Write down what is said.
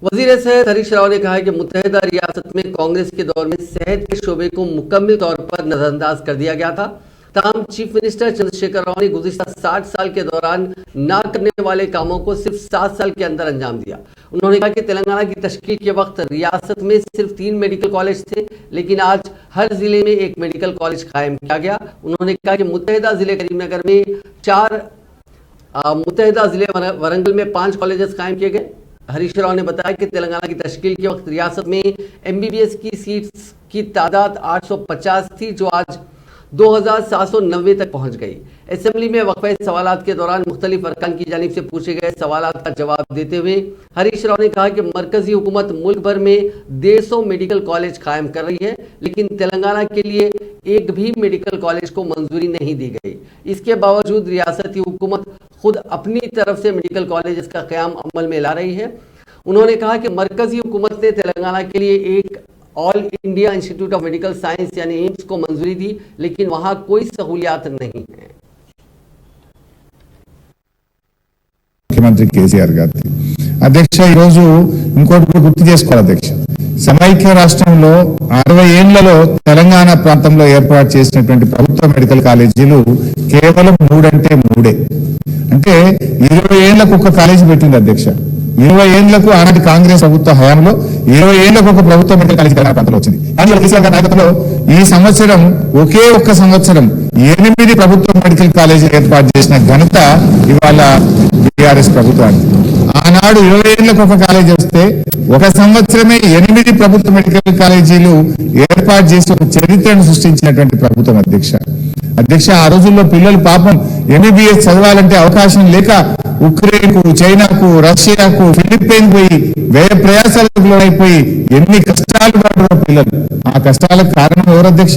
वजीर सेहत हरीश राव ने कहा है कि मुत्तहिदा रियासत में कांग्रेस के दौर में सेहत के शोबे को मुकम्मल तौर पर नजरअंदाज कर दिया गया था। तमाम चीफ मिनिस्टर चंद्रशेखर राव ने गुज़िश्ता 60 साल के दौरान ना करने वाले कामों को सिर्फ 7 साल के अंदर अंजाम दिया। उन्होंने कहा कि तेलंगाना की तश्कील के वक्त रियासत में सिर्फ 3 मेडिकल कॉलेज थे, लेकिन आज हर जिले में एक मेडिकल कॉलेज कायम किया गया। उन्होंने कहा कि मुत्तहिदा जिले करीमनगर में 4, मुत्तहिदा जिले वरंगल में 5 कॉलेजेस कायम किए गए। हरीश राव ने बताया कि तेलंगाना की तश्कील के वक्त रियासत में MBBS की सीट्स की तादाद 850 थी, जो आज 2790 तक पहुंच गई। असेंबली में वक्फे सवालात के दौरान मुख्तलिफ अरकान की जानिब से पूछे गए सवालात का जवाब देते हुए हरीश राव ने कहा कि मरकजी हुकूमत मुल्क भर में 150 मेडिकल कॉलेज कायम कर रही है, लेकिन तेलंगाना के लिए एक भी मेडिकल कॉलेज को मंजूरी नहीं दी गई। इसके बावजूद रियासती हुकूमत खुद अपनी तरफ से मेडिकल कॉलेज का क़याम अमल में ला रही है। उन्होंने कहा कि मरकजी हुकूमत ने तेलंगाना के लिए एक all India institute of medical science यानी एम्स को मंजूरी दी, लेकिन वहां कोई सहूलियात नहीं है। मुख्यमंत्री केसीआर गारी अध्यक्ष इंकोటి గుర్తు చేసుకోవాలి అధ్యక్ష, సమైక్య రాష్ట్రంలో 60 ఏళ్లలో తెలంగాణ ప్రాంతంలో ఏర్పాటు చేసినటువంటి ప్రభుత్వ మెడికల్ కాలేజీలు కేవలం 3 అంటే 3 అంటే 20 ఏళ్లకు ఒక కాలేజీ పెట్టింది అధ్యక్ష। 20 ఏళ్లకు ఆనాటి కాంగ్రెస్ ప్రభుత్వ హయాంలో 20 ఏళ్లకు ఒక ప్రభుత్వ మెడికల్ కాలేజీ తెలంగాణ ప్రాంతంలో వచ్చింది। కానీ కేసీఆర్ గారి నాయకత్వంలో ఈ సంవత్సరం ఒకే ఒక్క సంవత్సరం 8 ప్రభుత్వ మెడికల్ కాలేజీలు ఏర్పాటు చేసిన ఘనత ఇవాళ బీఆర్ఎస్ ప్రభుత్వానికి। ఆనాడు 20 ఏళ్లకు ఒక కాలేజీ వస్తే ఒక సంవత్సరమే 8 ప్రభుత్వ మెడికల్ కాలేజీలు ఏర్పాటు చేసి ఒక చరిత్రను సృష్టించినటువంటి ప్రభుత్వం అధ్యక్ష ఆ రోజుల్లో పిల్లలు పాపం MBBS చదవాలంటే అవకాశం లేక ఉక్రెయిన్ కు, చైనాకు, రష్యాకు, ఫిలిప్పైన్ పోయి వ్యయ ప్రయాసాలకు లోనైపోయి ఎన్ని కష్టాలు పడుతున్న పిల్లలు। ఆ కష్టాలకు కారణం ఎవరు అధ్యక్ష?